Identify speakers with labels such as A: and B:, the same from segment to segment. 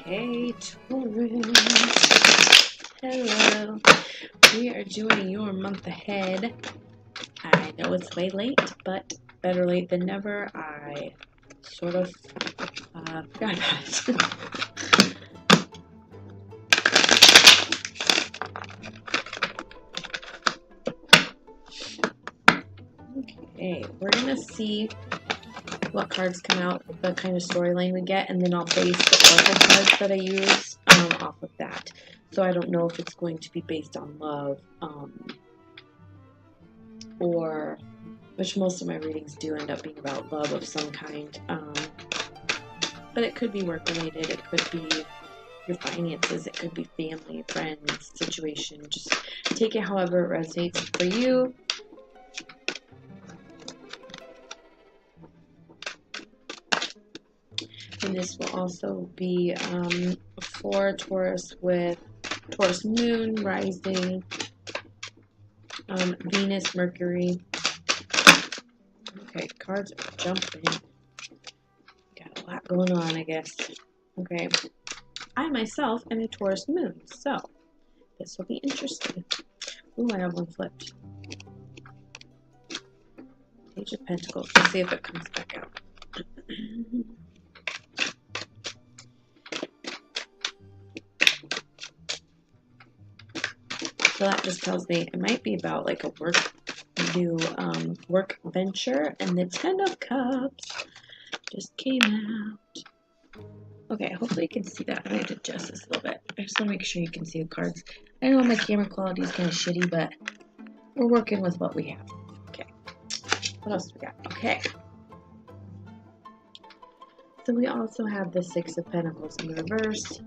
A: Hey, Taurus. Hello. We are doing your month ahead. I know it's way late, but better late than never. I sort of forgot about it. Okay, we're going to see what cards come out, the kind of storyline we get, and then I'll base the oracle cards that I use off of that. So I don't know if it's going to be based on love, or, which most of my readings do end up being about love of some kind, but it could be work related, it could be your finances, it could be family, friends, situation. Just take it however it resonates for you. And this will also be for Taurus with Taurus moon, rising, Venus, Mercury. Okay, cards are jumping. Got a lot going on, I guess. Okay. I myself am a Taurus moon, so this will be interesting. Ooh, I have one flipped. Page of Pentacles. Let's see if it comes back out. So that just tells me it might be about like a new work venture, and the Ten of Cups just came out. Okay, hopefully you can see that. I need to adjust this a little bit. I just want to make sure you can see the cards. I know my camera quality is kind of shitty, but we're working with what we have. Okay, what else do we got? Okay. So we also have the Six of Pentacles in reverse.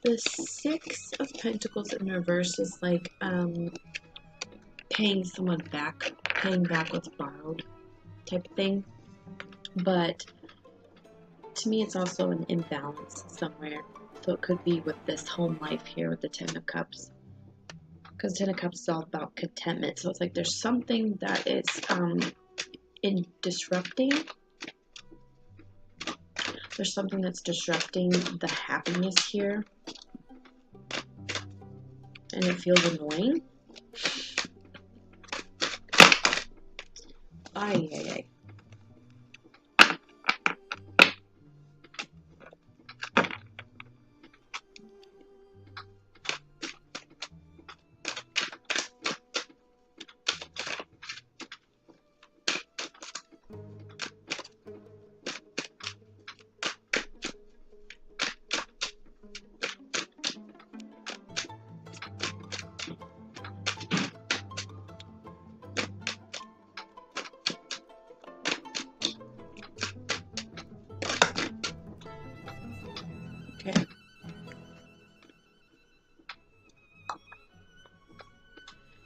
A: The Six of Pentacles in reverse is like paying someone back, paying back what's borrowed type of thing. But to me, it's also an imbalance somewhere. So it could be with this home life here with the Ten of Cups. Because Ten of Cups is all about contentment. So it's like there's something that is in disrupting. There's something that's disrupting the happiness here. And it feels annoying. Ay, ay, ay. Okay.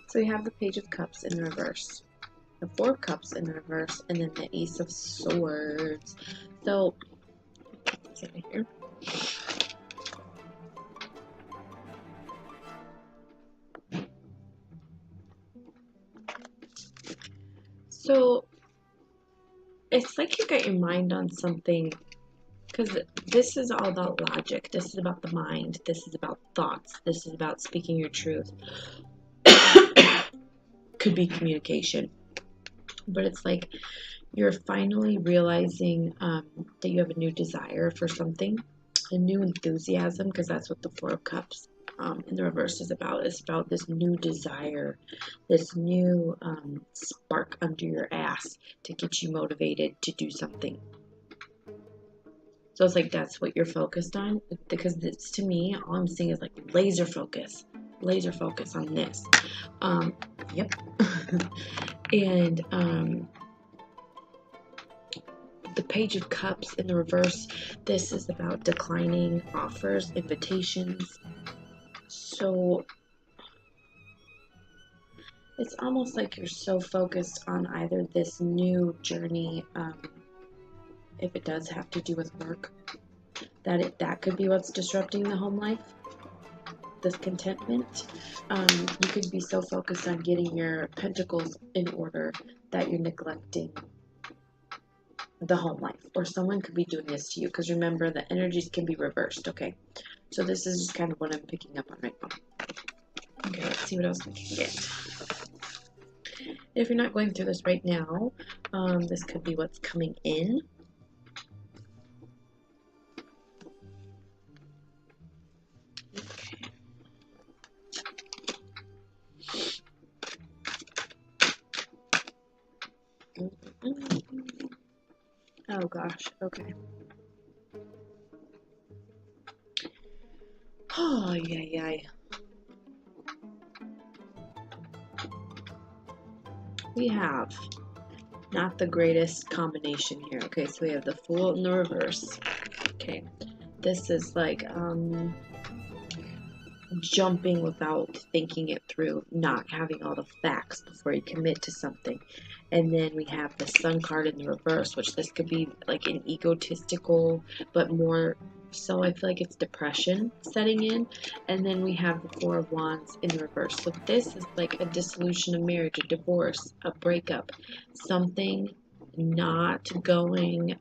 A: So we have the Page of Cups in reverse, the Four of Cups in reverse, and then the Ace of Swords. So, let's see here. So, it's like you got your mind on something, because this is all about logic. This is about the mind. This is about thoughts. This is about speaking your truth. Could be communication. But it's like you're finally realizing that you have a new desire for something, a new enthusiasm, because that's what the Four of Cups in the reverse is about. It's about this new desire, this new spark under your ass to get you motivated to do something. So it's like that's what you're focused on, because it's, to me, all I'm seeing is like laser focus on this. Yep. And the Page of Cups in the reverse, this is about declining offers, invitations. So it's almost like you're so focused on either this new journey, if it does have to do with work, that could be what's disrupting the home life, this contentment. You could be so focused on getting your pentacles in order that you're neglecting the home life, or someone could be doing this to you, because remember, the energies can be reversed. Okay, so this is just kind of what I'm picking up on right now. Okay, let's see what else we can get. If you're not going through this right now, this could be what's coming in. Oh gosh, okay. Oh, yeah. We have not the greatest combination here. Okay, so we have the Fool in the reverse. Okay, this is like jumping without thinking it through, not having all the facts before you commit to something. And then we have the Sun card in the reverse, which this could be like an egotistical, but more so I feel like it's depression setting in. And then we have the Four of Wands in the reverse. So this is like a dissolution of marriage, a divorce, a breakup, something not going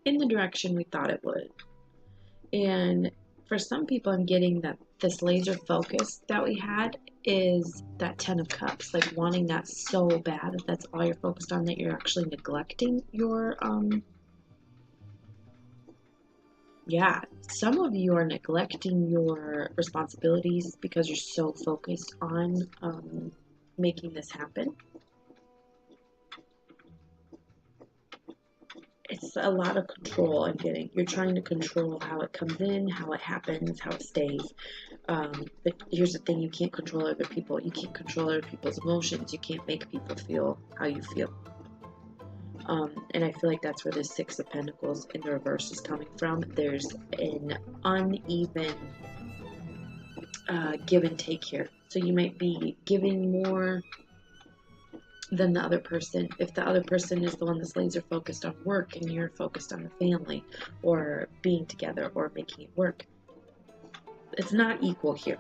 A: in the direction we thought it would. And for some people, I'm getting that this laser focus that we had is that 10 of Cups, like wanting that so bad that that's all you're focused on, that you're actually neglecting your, yeah, some of you are neglecting your responsibilities because you're so focused on making this happen. It's a lot of control I'm getting. You're trying to control how it comes in, how it happens, how it stays. But here's the thing, you can't control other people. You can't control other people's emotions. You can't make people feel how you feel. And I feel like that's where the Six of Pentacles in the reverse is coming from. There's an uneven give and take here. So you might be giving more than the other person. If the other person is the one that's laser focused on work and you're focused on the family or being together or making it work, it's not equal here.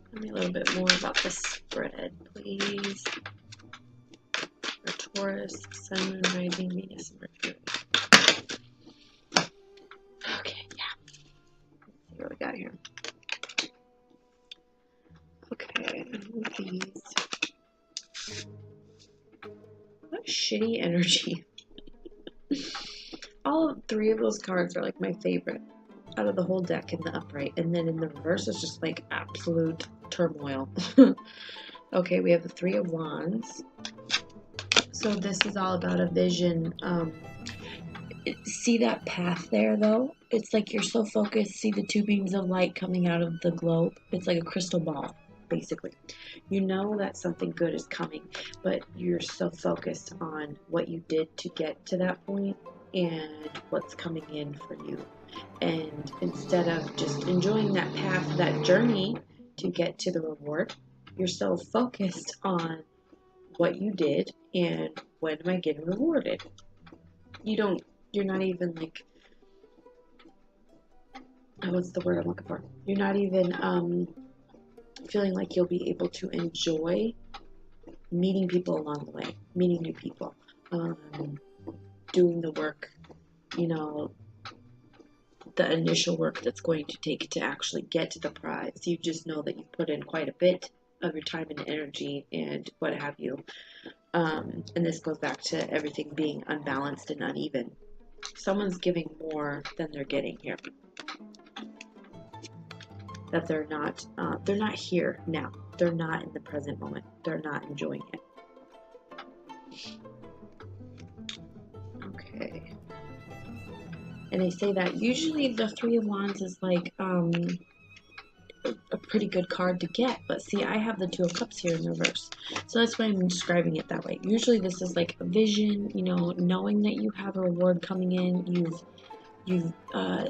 A: Tell me a little bit more about the spread, please. For Taurus, Sun, Moon, Rising, Venus, and Mercury. Okay, yeah. Let's see what we got here. Okay, these. What shitty energy. All three of those cards are like my favorite out of the whole deck in the upright, and then in the reverse is just like absolute turmoil. Okay, we have the Three of Wands. So this is all about a vision. See that path there though? It's like you're so focused. See the two beams of light coming out of the globe? It's like a crystal ball, basically. You know that something good is coming, but you're so focused on what you did to get to that point and what's coming in for you. And instead of just enjoying that path, that journey to get to the reward, you're so focused on what you did and when am I getting rewarded. You're not even like, what's the word I'm looking for? You're not even feeling like you'll be able to enjoy meeting people along the way, meeting new people, doing the work, you know, the initial work that's going to take to actually get to the prize. You just know that you put in quite a bit of your time and energy and what have you. And this goes back to everything being unbalanced and uneven. Someone's giving more than they're getting here. That they're not here now. They're not in the present moment. They're not enjoying it. Okay. And I say that usually the Three of Wands is like a pretty good card to get, but see, I have the Two of Cups here in reverse, so that's why I'm describing it that way. Usually this is like a vision, you know, knowing that you have a reward coming in. You've you've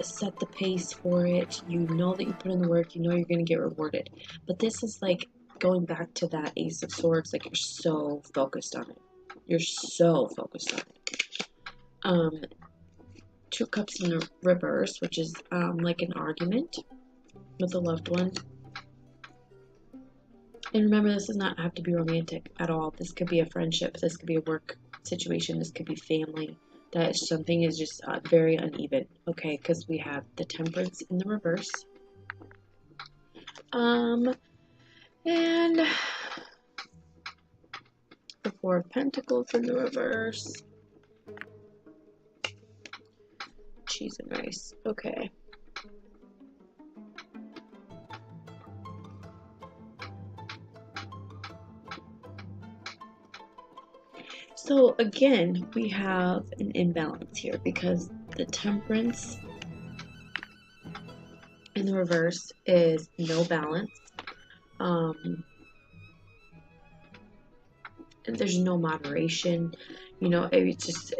A: set the pace for it, you know that you put in the work, you know you're going to get rewarded. But this is like going back to that Ace of Swords, like you're so focused on it. You're so focused on it. Two Cups in the reverse, which is like an argument with a loved one. And remember, this does not have to be romantic at all. This could be a friendship, this could be a work situation, this could be family. That something is just very uneven, okay? Because we have the Temperance in the reverse. And the Four of Pentacles in the reverse. Cheese and rice, okay. So again, we have an imbalance here because the Temperance in the reverse is no balance. And there's no moderation. You know, it's just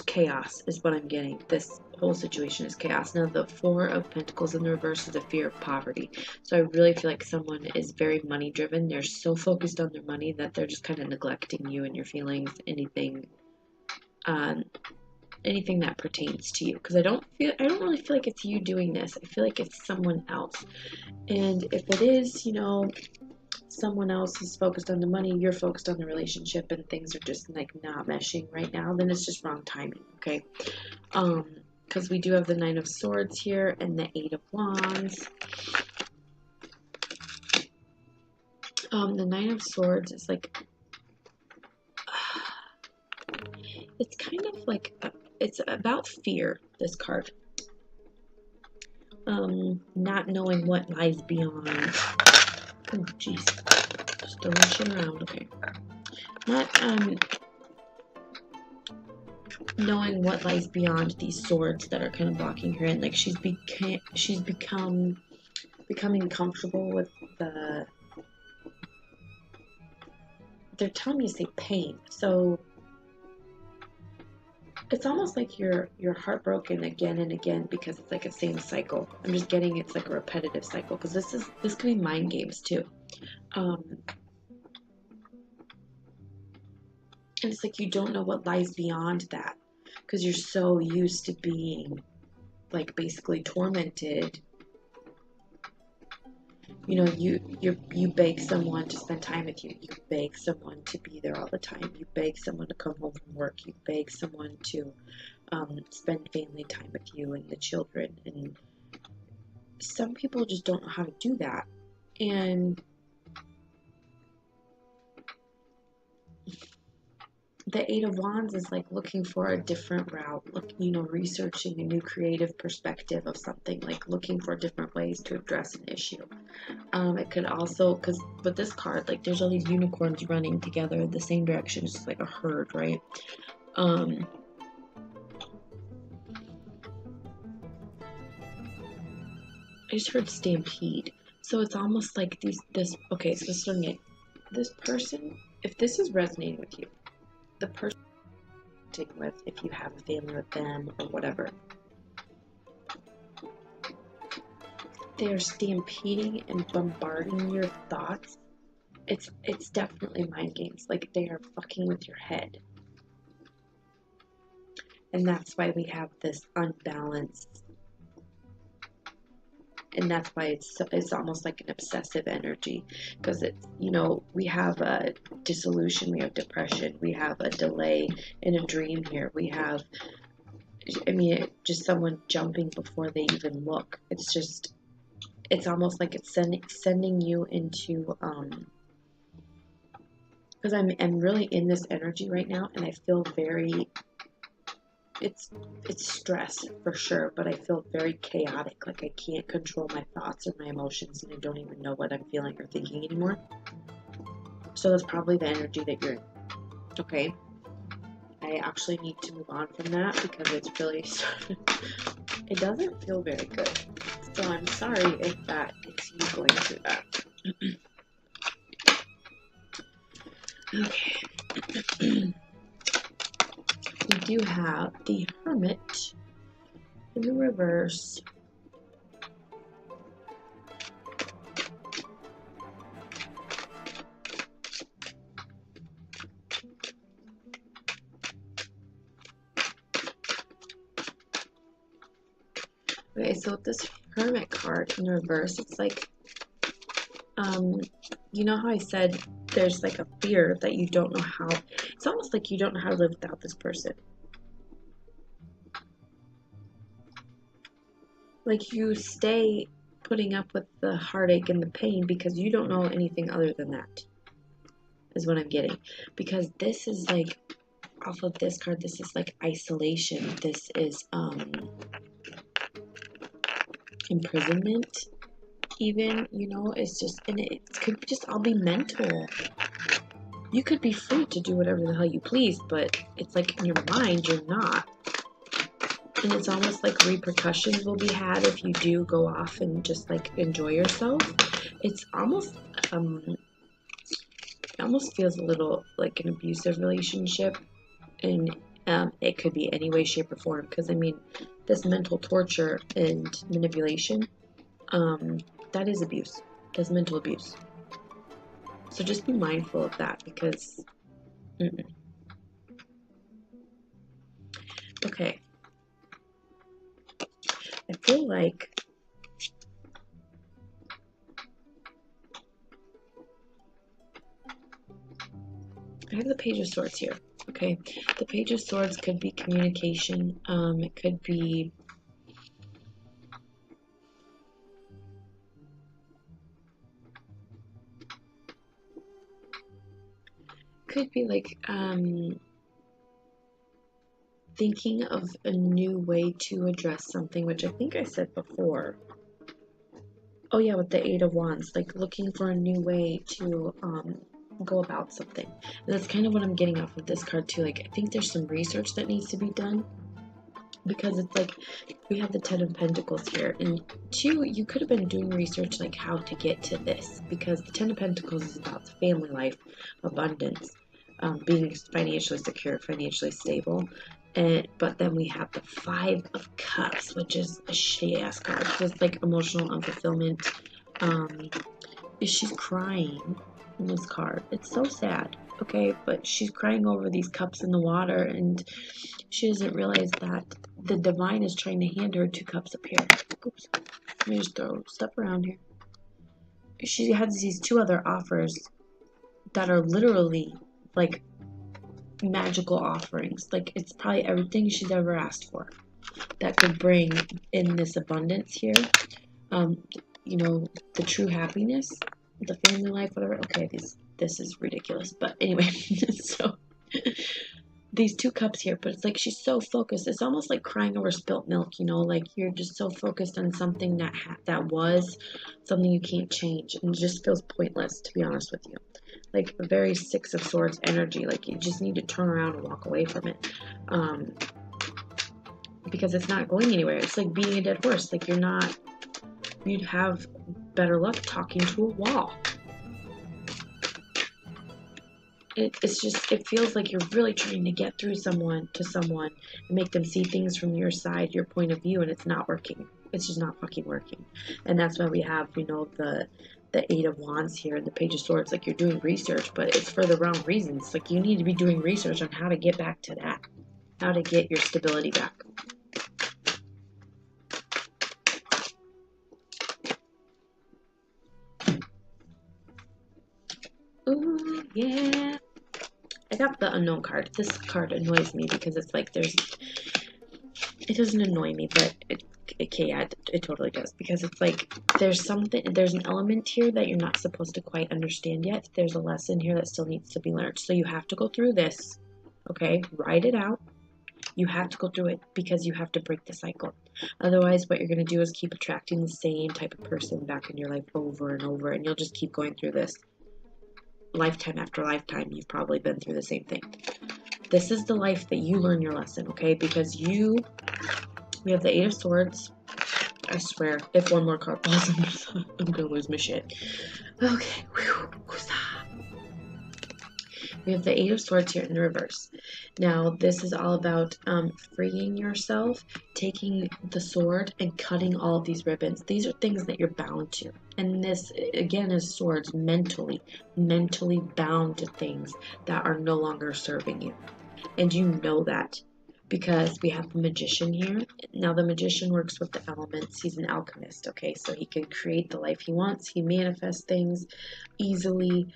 A: chaos is what I'm getting. This whole situation is chaos. Now the Four of Pentacles in the reverse is a fear of poverty. So I really feel like someone is very money driven. They're so focused on their money that they're just kind of neglecting you and your feelings, anything that pertains to you. Because I don't really feel like it's you doing this. I feel like it's someone else. And if it is, you know, someone else is focused on the money, you're focused on the relationship, and things are just like not meshing right now, then it's just wrong timing, okay? Because we do have the Nine of Swords here and the Eight of Wands. The Nine of Swords is like, it's kind of like, it's about fear, this card. Not knowing what lies beyond. Oh, jeez. Just throwing shit around, okay. Not, knowing what lies beyond these swords that are kind of blocking her in. Like, she's becoming comfortable with they're telling me to say pain. So it's almost like you're heartbroken again and again because it's like a same cycle. I'm just getting it's like a repetitive cycle because this could be mind games too. And it's like you don't know what lies beyond that because you're so used to being like basically tormented. You know, you beg someone to spend time with you. You beg someone to be there all the time. You beg someone to come home from work. You beg someone to spend family time with you and the children. And some people just don't know how to do that. And the Eight of Wands is like looking for a different route, researching a new creative perspective of something, like looking for different ways to address an issue. It could also, because with this card, like there's all these unicorns running together in the same direction, it's like a herd, right? I just heard stampede. So it's almost like okay, so this person, if this is resonating with you, the person you're with, if you have a family with them or whatever, they're stampeding and bombarding your thoughts. It's definitely mind games. Like they are fucking with your head. And that's why we have this unbalanced. And that's why it's almost like an obsessive energy, because it's, we have a dissolution, we have depression, we have a delay in a dream here, we have, just someone jumping before they even look. It's almost like it's sending you into, because I'm really in this energy right now, and I feel very, it's stress for sure, but I feel very chaotic. Like I can't control my thoughts or my emotions, and I don't even know what I'm feeling or thinking anymore. So that's probably the energy that you're in. Okay, I actually need to move on from that because it's really it doesn't feel very good. So I'm sorry if that is you going through that. Okay. We do have the Hermit in the reverse. Okay, so with this Hermit card in the reverse, it's like, you know how I said there's like a fear that you don't know how, it's almost like you don't know how to live without this person. Like you stay putting up with the heartache and the pain because you don't know anything other than that, is what I'm getting. Because this is like, off of this card, this is like isolation. This is, imprisonment. Even, you know, it's just, and it could just all be mental. You could be free to do whatever the hell you please, but it's like in your mind, you're not. And it's almost like repercussions will be had if you do go off and just like enjoy yourself. It's almost, it almost feels a little like an abusive relationship. And it could be any way, shape, or form. Because I mean, this mental torture and manipulation, that is abuse. That's mental abuse. So just be mindful of that because, okay. I feel like I have the Page of Swords here. Okay, the Page of Swords could be communication. It could be like thinking of a new way to address something, which I think I said before. Oh yeah, with the Eight of Wands, like looking for a new way to go about something. And that's kind of what I'm getting off of this card too. Like I think there's some research that needs to be done. Because it's like we have the Ten of Pentacles here, and two, you could have been doing research like how to get to this, because the Ten of Pentacles is about the family life, abundance, being financially secure, financially stable, but then we have the Five of Cups, which is a shitty ass card. It's like emotional unfulfillment. She's crying in this card. It's so sad. Okay, but she's crying over these cups in the water, and she doesn't realize that the divine is trying to hand her 2 cups up here. Oops. Let me just throw stuff around here. She has these 2 other offers that are literally like magical offerings. Like it's probably everything she's ever asked for that could bring in this abundance here. You know, the true happiness, the family life, whatever. Okay, this is ridiculous, but anyway, so these 2 cups here, but it's like she's so focused. It's almost like crying over spilt milk, you know, like you're just so focused on something that was something you can't change, and it just feels pointless, to be honest with you. Like a very Six of Swords energy, like you just need to turn around and walk away from it, because it's not going anywhere. It's like beating a dead horse. Like you'd have better luck talking to a wall. It's just, it feels like you're really trying to get through to someone and make them see things from your side, your point of view, and it's not working. It's just not fucking working. And that's why we have, you know, the Eight of Wands here and the Page of Swords. Like you're doing research, but it's for the wrong reasons. Like you need to be doing research on how to get back to that, how to get your stability back. Ooh, yeah. I got the Unknown card. This card annoys me because it's like it doesn't annoy me, but it totally does, because it's like there's an element here that you're not supposed to quite understand yet. There's a lesson here that still needs to be learned. So you have to go through this, okay? Write it out. You have to go through it because you have to break the cycle. Otherwise, what you're going to do is keep attracting the same type of person back in your life over and over, and you'll just keep going through this. Lifetime after lifetime, you've probably been through the same thing. This is the life that you learn your lesson, okay? Because we have the Eight of Swords. I swear, if one more card falls, I'm gonna lose my shit. Okay. We have the Eight of Swords here in the reverse. Now, this is all about freeing yourself, taking the sword and cutting all of these ribbons. These are things that you're bound to. And this, again, is swords mentally bound to things that are no longer serving you. And you know that because we have the magician here. Now, the magician works with the elements. He's an alchemist, okay? So he can create the life he wants. He manifests things easily.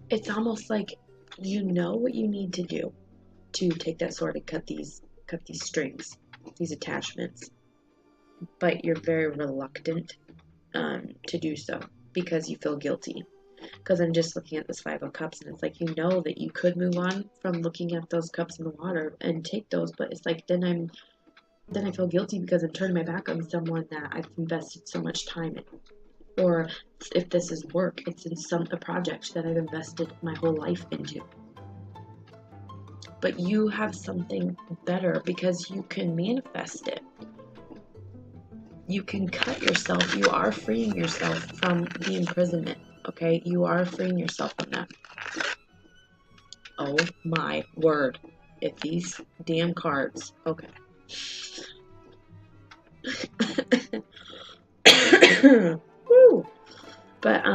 A: It's almost like you know what you need to do to take that sword and cut these strings, these attachments, but you're very reluctant to do so because you feel guilty. Because I'm just looking at this Five of Cups, and it's like, you know that you could move on from looking at those cups in the water and take those, but it's like then I feel guilty because I'm turning my back on someone that I've invested so much time in. Or if this is work, it's in a project that I've invested my whole life into. But you have something better because you can manifest it. You can cut yourself. You are freeing yourself from the imprisonment, okay? You are freeing yourself from that. Oh my word. If these damn cards, okay. Woo! But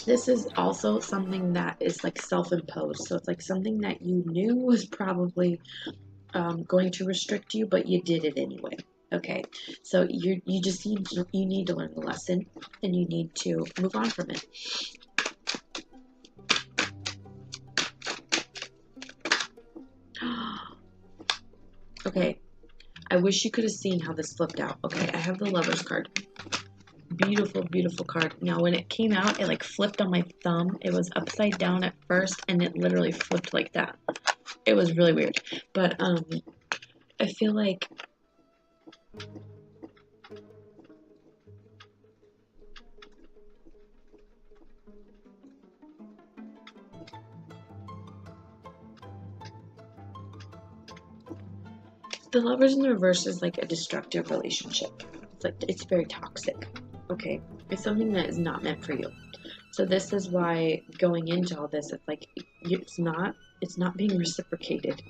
A: this is also something that is like self-imposed. So it's like something that you knew was probably going to restrict you, but you did it anyway. Okay, so you need to learn the lesson, and you need to move on from it. Okay, I wish you could have seen how this flipped out. Okay, I have the Lover's card. Beautiful, beautiful card. Now, when it came out, it like flipped on my thumb. It was upside down at first, and it literally flipped like that. It was really weird, but I feel like the Lovers in the reverse is like a destructive relationship. It's like it's very toxic. Okay, it's something that is not meant for you. So this is why going into all this, it's like it's not being reciprocated.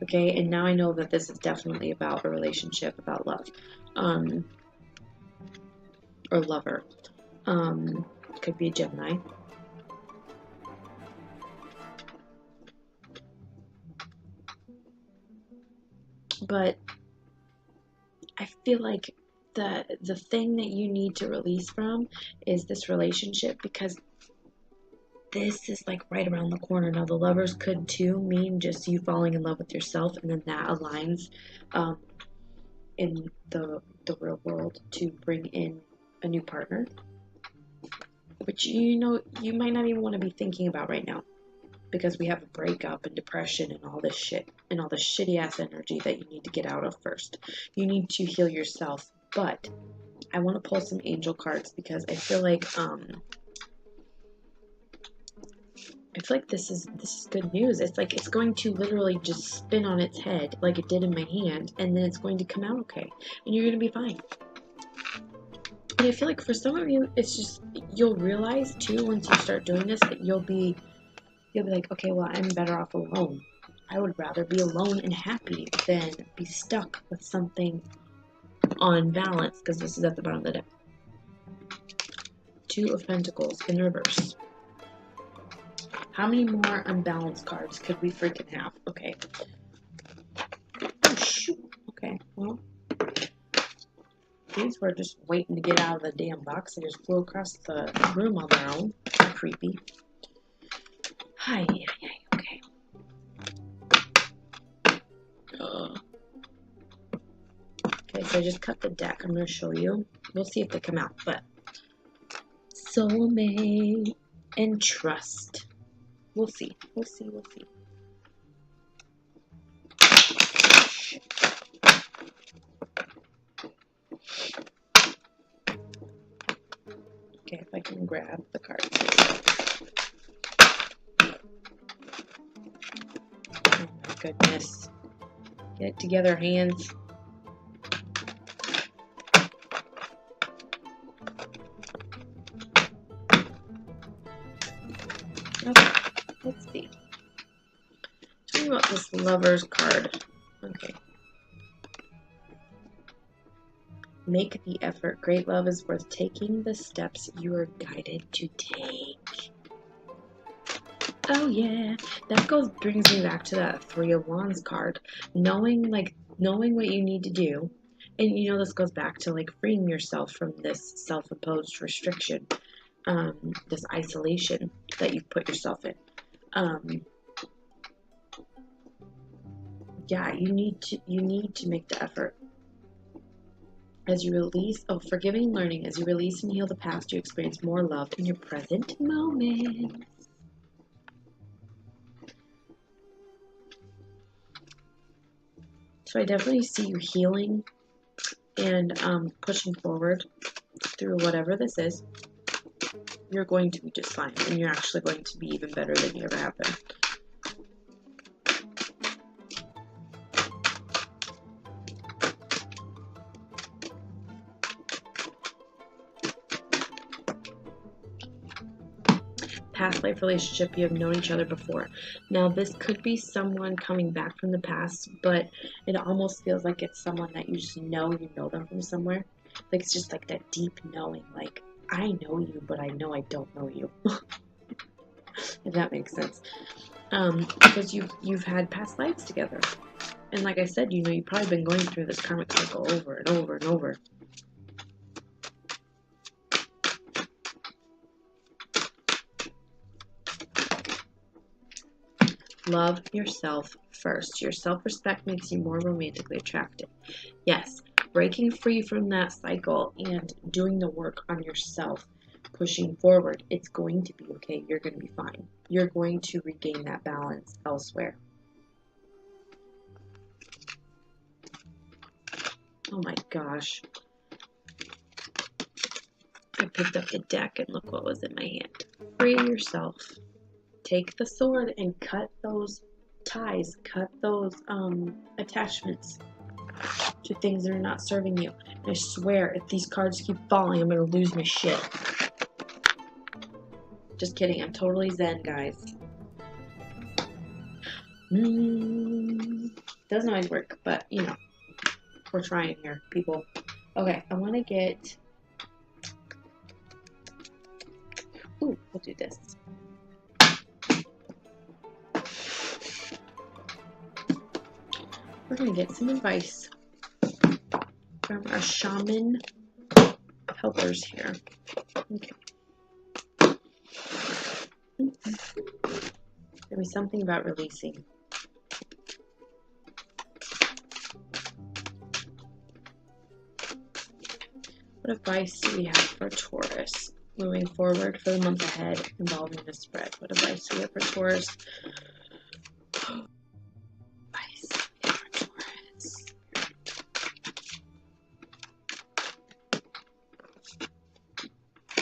A: Okay, and now I know that this is definitely about a relationship, about love, or lover. Could be a Gemini. But I feel like the thing that you need to release from is this relationship, because this is like right around the corner. Now, the Lovers could too mean just you falling in love with yourself, and then that aligns in the real world to bring in a new partner, which you might not even want to be thinking about right now, because we have a breakup and depression and all this shit and all the shitty ass energy that you need to get out of first. You need to heal yourself. But I want to pull some angel cards because I feel like this is good news. It's like it's going to literally just spin on its head like it did in my hand, and then it's going to come out okay, and you're going to be fine. And I feel like for some of you, it's just, you'll realize too once you start doing this that you'll be like, okay, well, I'm better off alone. I would rather be alone and happy than be stuck with something unbalanced, because this is at the bottom of the deck. Two of Pentacles in reverse. How many more unbalanced cards could we freaking have? Okay. Oh, shoot. Okay, well, these were just waiting to get out of the damn box. They just flew across the room on their own. Creepy. Hi, okay. Okay, so I just cut the deck. I'm going to show you. We'll see if they come out, but soulmate and trust. We'll see. We'll see. Okay, if I can grab the cards. Oh my goodness. Get it together, hands. Lover's card. Okay. Make the effort. Great love is worth taking the steps you are guided to take. Oh yeah. That brings me back to that Three of Wands card. Knowing what you need to do. And you know, this goes back to like freeing yourself from this self-imposed restriction, this isolation that you've put yourself in. Yeah, you need to make the effort. As you release, forgiving and learning, as you release and heal the past, you experience more love in your present moment. So I definitely see you healing and pushing forward through whatever this is. You're going to be just fine, and you're actually going to be even better than you ever have been. Past life relationship, you have known each other before. Now this could be someone coming back from the past, but it almost feels like it's someone that you just know them from somewhere. Like it's just like that deep knowing, like I know you, but I know I don't know you. If that makes sense. Because you've had past lives together. And like I said, you've probably been going through this karmic cycle over and over and over. Love yourself first. Your self-respect makes you more romantically attractive. Yes, breaking free from that cycle and doing the work on yourself, pushing forward, it's going to be okay. You're going to be fine. You're going to regain that balance elsewhere. Oh my gosh. I picked up the deck and look what was in my hand. Free yourself. Take the sword and cut those ties, cut those attachments to things that are not serving you. And I swear, if these cards keep falling, I'm going to lose my shit. Just kidding, I'm totally zen, guys. Doesn't always work, but you know, we're trying here, people. Okay, I want to get... Ooh, we'll do this. We're going to get some advice from our shaman helpers here. Okay. There was something about releasing. What advice do we have for Taurus moving forward for the month ahead involving the spread? What advice do we have for Taurus?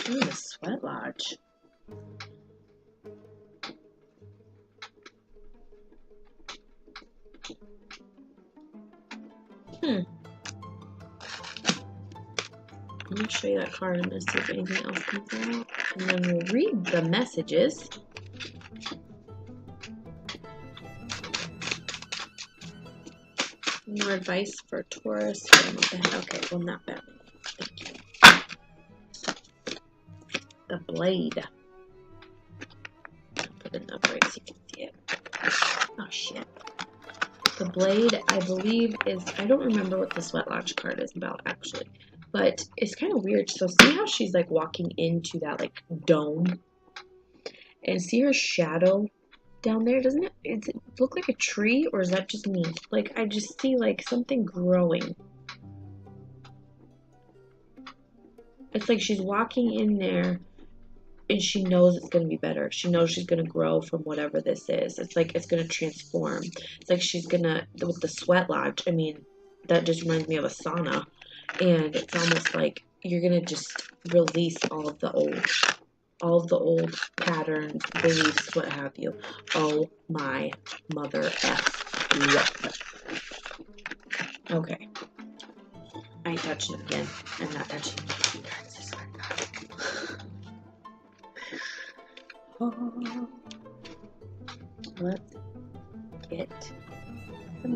A: Ooh, the Sweat Lodge. Let me show you that card. I'm going to see if anything else comes out. And then we'll read the messages. More advice for Taurus. Okay, well, not bad. Thank you. The Blade. I'll put it in the upright so you can see it. Oh, shit. The Blade, I believe, is... I don't remember what the Sweat Lodge card is about, actually. But it's kind of weird. So see how she's, like, walking into that, like, dome? And see her shadow down there? Doesn't it... Does it look like a tree? Or is that just me? Like, I just see, like, something growing. It's like she's walking in there... And she knows it's going to be better. She knows she's going to grow from whatever this is. It's like it's going to transform. It's like she's going to, with the Sweat Lodge, I mean, that just reminds me of a sauna. And it's almost like you're going to just release all of the old patterns, beliefs, what have you. Oh my mother F. What? Okay. I ain't touching it again. I'm not touching it. Let's get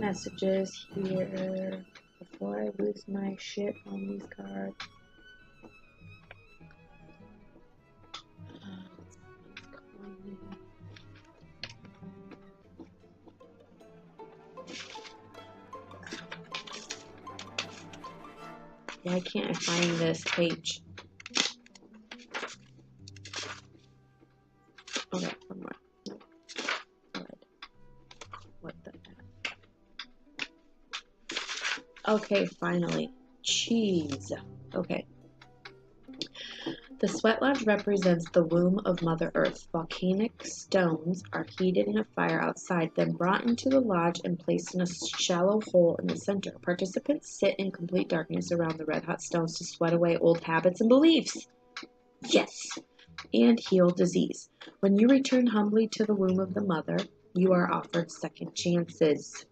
A: messages here before I lose my shit on these cards. Why can't I find this page? Okay, one more. No. Good. What the heck? Okay, finally. Cheese. Okay. The sweat lodge represents the womb of Mother Earth. Volcanic stones are heated in a fire outside, then brought into the lodge and placed in a shallow hole in the center. Participants sit in complete darkness around the red-hot stones to sweat away old habits and beliefs. Yes! And heal disease. When you return humbly to the womb of the mother, you are offered second chances.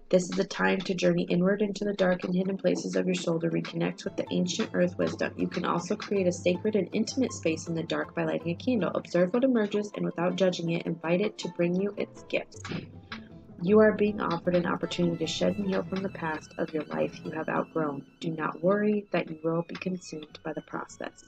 A: This is the time to journey inward into the dark and hidden places of your soul to reconnect with the ancient earth wisdom. You can also create a sacred and intimate space in the dark by lighting a candle. Observe what emerges and without judging it, invite it to bring you its gifts. You are being offered an opportunity to shed and heal from the past of your life you have outgrown. Do not worry that you will be consumed by the process.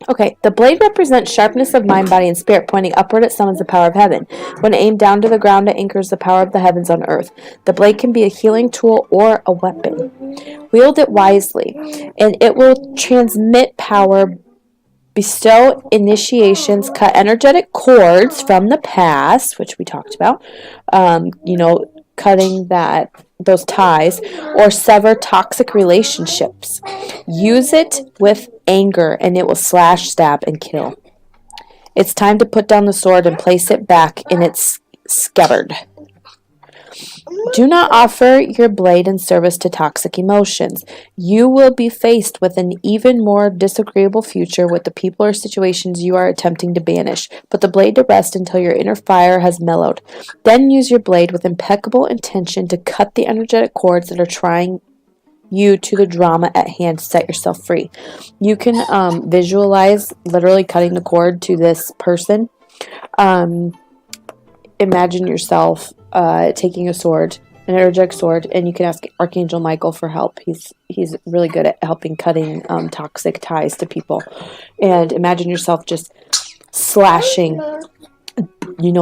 A: Okay, the blade represents sharpness of mind, body, and spirit. Pointing upward, it summons the power of heaven. When aimed down to the ground, it anchors the power of the heavens on earth. The blade can be a healing tool or a weapon. Wield it wisely, and it will transmit power, bestow initiations, cut energetic cords from the past, which we talked about, cutting those ties, or sever toxic relationships. Use it with anger, and it will slash, stab, and kill. It's time to put down the sword and place it back in its scabbard. Do not offer your blade in service to toxic emotions. You will be faced with an even more disagreeable future with the people or situations you are attempting to banish. Put the blade to rest until your inner fire has mellowed. Then use your blade with impeccable intention to cut the energetic cords that are trying you to the drama at hand to set yourself free. You can visualize literally cutting the cord to this person. Imagine yourself taking a sword, an energetic sword, and you can ask Archangel Michael for help. He's really good at helping cutting toxic ties to people. And imagine yourself just slashing,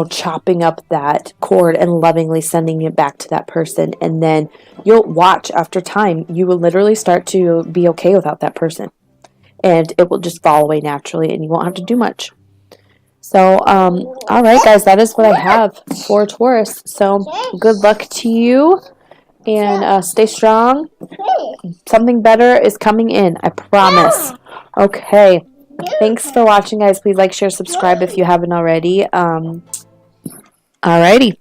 A: chopping up that cord and lovingly sending it back to that person. And then you'll watch after time, you will literally start to be okay without that person. And it will just fall away naturally and you won't have to do much. So, all right, guys, that is what I have for Taurus. So, good luck to you, and stay strong. Something better is coming in, I promise. Okay, thanks for watching, guys. Please like, share, subscribe if you haven't already. Alrighty.